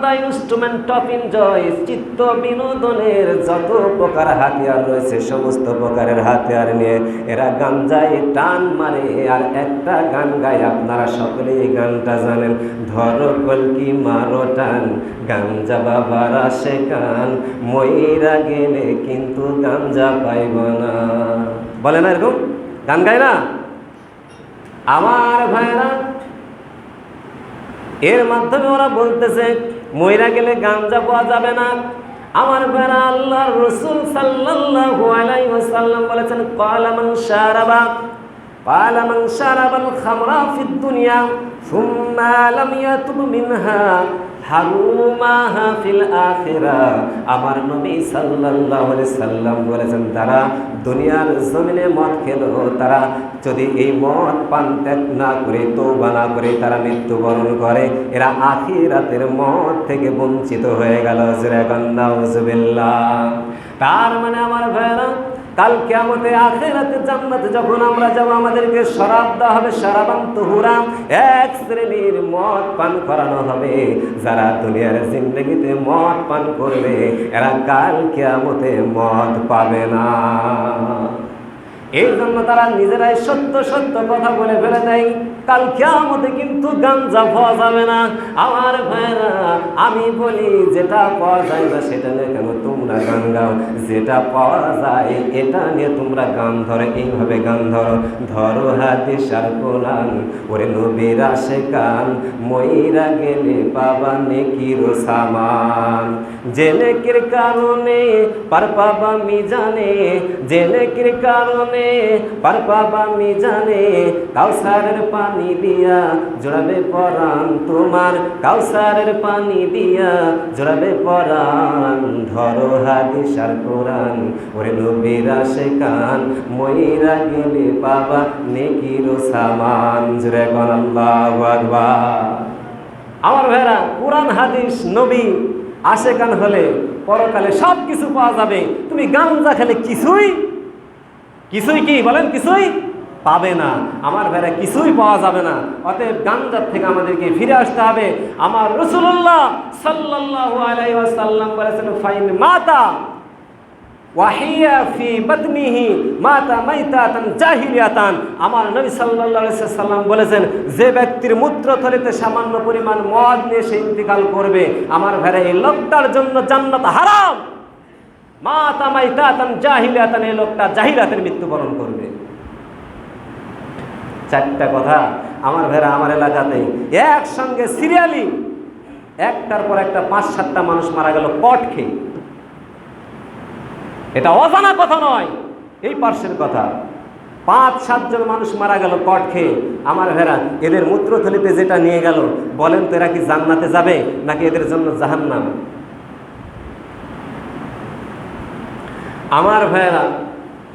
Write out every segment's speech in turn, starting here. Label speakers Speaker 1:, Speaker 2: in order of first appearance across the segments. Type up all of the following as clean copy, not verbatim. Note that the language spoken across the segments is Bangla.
Speaker 1: দ্য ইনস্ট্রুমেন্ট অফ এনজয়, চিত্ত বিনোদনের যত প্রকার হাতিয়ার রয়েছে সমস্ত প্রকারের হাতিয়ার নিয়ে এরা গাঞ্জায় টান মারে। আর একটা গান গায়, আপনারা সকলেই এই গানটা জানেন, ধরো কলকি মারো টান, গাঞ্জা বাবার আসে কান, মইরা গেলে কিন্তু গাঞ্জা পাইব না। বলে না এরকম গান গায় না আমার ভাইরা? এর মাধ্যমে ওরা বলতেছে মইরা গেলে গাঞ্জা পাওয়া যাবে না। আমার ভাইরা, আল্লাহর রাসূল সাল্লাল্লাহু আলাইহি ওয়াসাল্লাম বলেছেন, ক্বালা মান শারাবাল খামরা ফিদ দুনিয়া সুম্মা লাম ইয়াতুব মিনহা হারুমাহা ফিল আখিরাহ। আমার নবী সাল্লাল্লাহু আলাইহি সাল্লাম বলেছেন, তারা দুনিয়ার জমিনে মদ খেলো, তারা যদি এই মদ পান ত্যাগ না করে, তওবা না করে তারা মৃত্যুবরণ করে, এরা আখিরাতের মদ থেকে বঞ্চিত হয়ে গেল। নাউযুবিল্লাহ। তার মানে আমার ভাইরা, কাল কিয়ামতে আখিরাতে জান্নাতে যখন আমরা যাব, আমাদেরকে শরাব দেওয়া হবে, শরাবান তুহুরা, এক শ্রেণীর মদ পান করানো হবে। যারা দুনিয়ার জিন্দেগিতে মদ পান করবে এরা কাল কিয়ামতে মদ পাবে না। এই জন্য তারা নিজেরাই সত্য সত্য কথা বলে ফেলে দেয়, কাল কিয়ামতে কিন্তু গাঞ্জা পাওয়া যাবে না। আমার ভাইরা, আমি বলি যেটা পাওয়া যায় না সেটা নিয়ে কেন তোমরা গান গাও? যেটা পাওয়া যায় এটা নিয়ে তোমরা গান ধরো। এইভাবে গান ধরো, ধরো হাদিস আর কোরআন, ওরে নবীর আশিকান, মইরা গেলে পাবা নেকির সামান। যে নেকির কারণে পার পাবা মিজানে, যে নেকির কারণে পার পাবা মিজানে, কাউসারের পানি দিয়া জোড়াবে পরাণ তোমার, কাউসারের পানি দিয়া জোড়াবে পরাণ। ধরো হাদিস আর কোরআন, ওরে নবীর আশিকান, মইরা গেলে পাবা নেকির সামান। জোরে বল আল্লাহু আকবার। আমার ভাইরা, কোরআন হাদিস নবী আশিকান হলে পরকালে সব কিছু পাওয়া যাবে। তুমি গাঞ্জা খেলে কিছুই কি বলেন, কিছুই পাবে না। আমার ভাইরা, কিছুই পাওয়া যাবে না। অতএব গাঞ্জার থেকে আমাদেরকে ফিরে আসতে হবে। আমার রাসূলুল্লাহ সাল্লাল্লাহু আলাইহি ওয়াসাল্লাম বলেছেন, ফাইন মাতা ওয়াহিয়া ফি বাতনিহি মাতা মাইতাতান জাহিলিয়াতান। আমার নবী সাল্লাল্লাহু আলাইহি ওয়াসাল্লাম বলেছেন, যে ব্যক্তির মূত্রথলিতে সামান্য পরিমাণ মদ নিয়ে সে ইন্তিকাল করবে, আমার ভাইরা, এই লোকটার জন্য জান্নাত হারাম। মাতা মাইতাতান জাহিলিয়াতান, এই লোকটা জাহিলিয়াতের মৃত্যুবরণ করবে। চারটা কথা আমার ভাইরা, আমার এলাকাতে একসঙ্গে সিরিয়ালি একটার পর একটা 5-7টা মানুষ মারা গেল কট খেয়ে। এটা অজানা কথা নয়, এই পার্শ্বের কথা। 5-7 জন মানুষ মারা গেল কট খেয়ে। আমার ভাইরা, এদের মূত্রথলিতে যেটা নিয়ে গেল, বলেন তো এরা কি জান্নাতে যাবে নাকি এদের জন্য জাহান্নাম? আমার ভাইরা,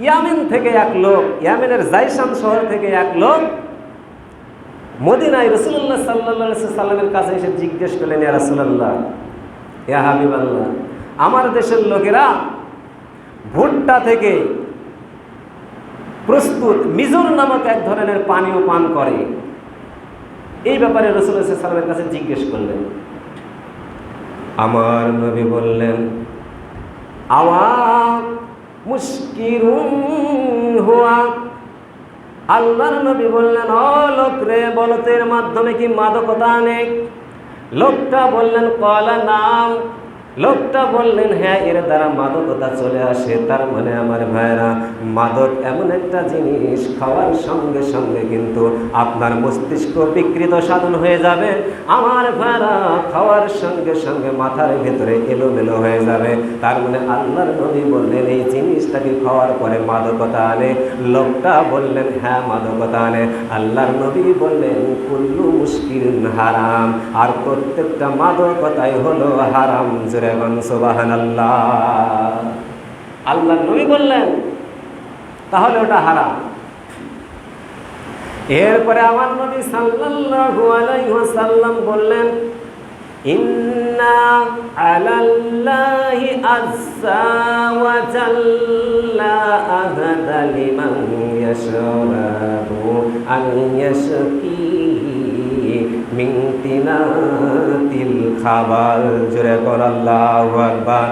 Speaker 1: ইয়ামেন থেকে এক লোক, ইয়ামেনের জাইশান শহর থেকে এক লোক মদিনায় রাসূলুল্লাহ সাল্লাল্লাহু আলাইহি ওয়াসাল্লামের কাছে এসে জিজ্ঞেস করলেন, ইয়া রাসূলুল্লাহ, ইয়া হাবিবাল্লাহ, আমার দেশের লোকেরা ভুট্টা থেকে প্রস্তুত মিজুর নামক এক ধরনের পানীয় পান করে। এই ব্যাপারে রাসূলুল্লাহ সাল্লাল্লাহু আলাইহি ওয়াসাল্লামের কাছে জিজ্ঞেস করলেন। আমার নবী বললেন, আওয়াম মুশকিরুন হুয়া। আল্লাহর নবী বললেন, ও লোক রে, বলতের মাধ্যমে কি মাদকতা আনে? লোকটা বললেন, ক্বালা নাম। লোকটা বললেন, হ্যাঁ, এর দ্বারা মাদকতা চলে আসে। তার মানে আমার ভাইরা, মাদক এমন একটা জিনিস, খাওয়ার সঙ্গে সঙ্গে কিন্তু আপনার মস্তিষ্ক বিকৃত সাধন হয়ে যাবে। আমার ভাইরা, খাওয়ার সঙ্গে সঙ্গে মাথার ভেতরে এলোমেলো হয়ে যাবে। তার মানে আল্লাহর নবী বললেন, এই জিনিসটাকে খাওয়ার পরে মাদকতা আনে। লোকটা বললেন, হ্যাঁ, মাদকতা আনে। আল্লাহর নবী বললেন, কুল্লু মুশকিরিন হারাম, আর প্রত্যেকটা মাদকতাই হলো হারাম। সুবহানাল্লাহ। আল্লাহর নবী বললেন, তাহলে ওটা হারাম। এরপরে আমার নবী সাল্লাল্লাহু আলাইহি ওয়াসাল্লাম বললেন, ইন্না আলাল্লাহি আযজা ওয়া জাল্লা আহাদা লিমান ইয়াশরাবু আন ইয়াশকি মিন তিনাতিল খাবাল। জোরে কর আল্লাহু আকবার।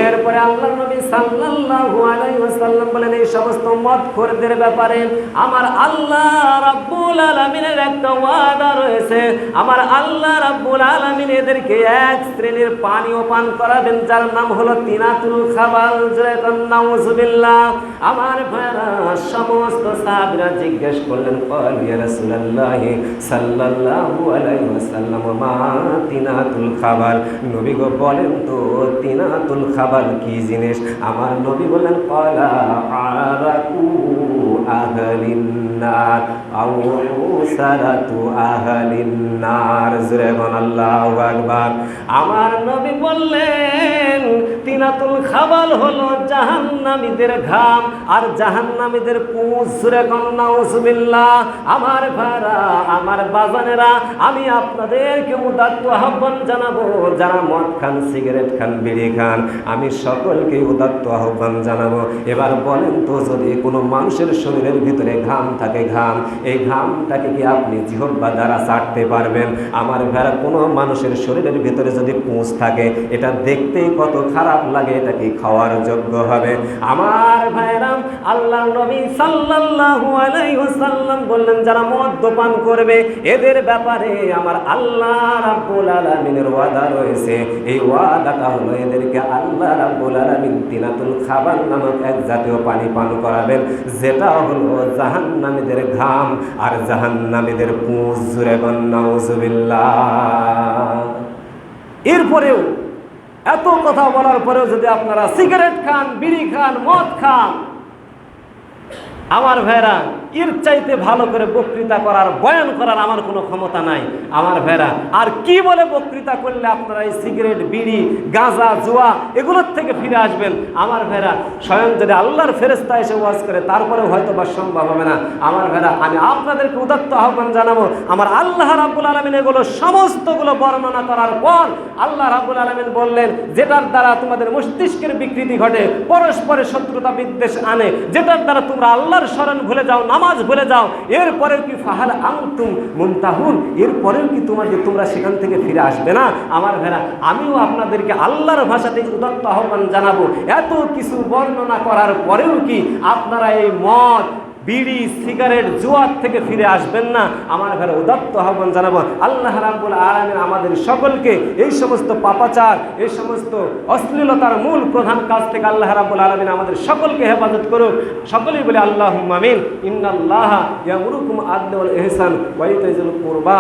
Speaker 1: এরপরে আল্লাহর নবী সাল্লাল্লাহু আলাইহি ওয়াসাল্লাম বলেন, এই সমস্ত মদখোরদের ব্যাপারে আমার আল্লাহ রাব্বুল আলামিনের একটা ওয়াদা রয়েছে। আমার আল্লাহ রাব্বুল আলামিন এদেরকে এক শ্রেণীর পানীয় পান করাবেন, যার নাম হলো তিনাতুল খাবাল। নাউযুবিল্লাহ। আমার ভাইরা, সমস্ত সাহাবীরা জিজ্ঞেস করলেন, ক্বাল ইয়া রাসূলুল্লাহ সাল্লাল্লাহু আলাইহি ওয়াসাল্লাম মা তিনাতুল খাবাল। নবী গো বলেন তো তিনাতুল খাবাল কি জিনিস? আমার নবী বলেন, ক্বালা আরাকু আহলিন নার আও উসারাতু আহলিন নার। জোরে বলেন আল্লাহু আকবার। আমার নবী বললেন তিনাতুল খাবাল হলো জাহান্নামীদের ঘাম আর জাহান্নামীদের পুঁজ। জোরে বলেন নাউযুবিল্লাহ। আমার ভাইরা, আমার বাজানেরা, আমি আপনাদেরকে উদাত্ত আহ্বান জানাবো, যারা মদ খান, সিগারেট খান, বিড়ি খান, আমি সকলকে উদাত্ত আহ্বান জানাবো। এবার বলেন তো, যদি কোনো মানুষের শরীরের ভিতরে ঘাম থাকে, ঘাম, এই ঘামটাকে কি আপনি জিহ্বা দ্বারা ছাড়তে পারবেন? আমার ভাইরা, কোনো মানুষের শরীরের ভিতরে যদি পুঁজ থাকে, এটা দেখতেই কত খারাপ লাগে, এটা কি খাওয়ার যোগ্য হবে? আমার ভাইরা, আল্লাহর নবী সাল্লাল্লাহু আলাইহি ওয়াসাল্লাম বললেন, যারা মদ্যপান করবে এদের ব্যাপারে আমার আল্লাহ রাব্বুল আলামিনের ওয়াদা রয়েছে। এই ওয়াদাটা হলো এদেরকে আল্লাহ রাব্বুল আলামিন তিনাতুল খাবাল নামক এক জাতীয় পানি পান করাবেন, যেটা হলো জাহান্নামীদের ঘাম আর জাহান্নামীদের পুঁজ। জোরে বলেন নাউযুবিল্লাহ। এরপরেও, এত কথা বলার পরেও যদি আপনারা সিগারেট খান, বিড়ি খান, মদ খান, আমার ভাইরা, এর চাইতে ভালো করে বক্তৃতা করার, বয়ান করার আমার কোনো ক্ষমতা নাই। আমার ভাইরা, আর কি বলে বক্তৃতা করলে আপনারা এই সিগারেট, বিড়ি, গাঁজা, জুয়া এগুলোর থেকে ফিরে আসবেন? আমার ভাইরা, স্বয়ং যদি আল্লাহর ফেরেশতা এসে ওয়াজ করে, তারপরেও হয়তো বা সম্ভব হবে না। আমার ভাইরা, আমি আপনাদেরকে উদাত্ত আহ্বান জানাবো, আমার আল্লাহ রাব্বুল আলামিন এগুলো সমস্তগুলো বর্ণনা করার পর আল্লাহ রাব্বুল আলামিন বললেন, যেটার দ্বারা তোমাদের মস্তিষ্কের বিকৃতি ঘটে, পরস্পরের শত্রুতা বিদ্বেষ আনে, যেটার দ্বারা তোমরা আল্লাহর শরণ ভুলে যাও, নামাজ ভুলে যাও, এরপরেও কি ফাহাল আনতুম মুনতাহুন, এরপরেও কি তোমরা সেখান থেকে ফিরে আসবে না? আমার ভাইরা, আমিও আপনাদেরকে আল্লাহর ভাষাতে উদাত্ত আহ্বান জানাবো। এত কিছু বর্ণনা করার পরেও কি আপনারা এই মদ, বিড়ি, সিগারেট, জুয়ার থেকে ফিরে আসবেন না? আমার ঘরে উদাত্ত আহ্বান জানাবো। আল্লাহ রাব্বুল আলামিন আমাদের সকলকে এই সমস্ত পাপাচার, এই সমস্ত অশ্লীলতার মূল প্রধান কাজ থেকে আল্লাহ রাব্বুল আলামিন আমাদের সকলকে হেফাজত করুক। সকলেই বলে আল্লাহুম্মা আমিন। ইন্নাল্লাহা ইয়ামুরুকুম আদলি ওয়াল ইহসান ওয়া ইতাইযিল কুরবা।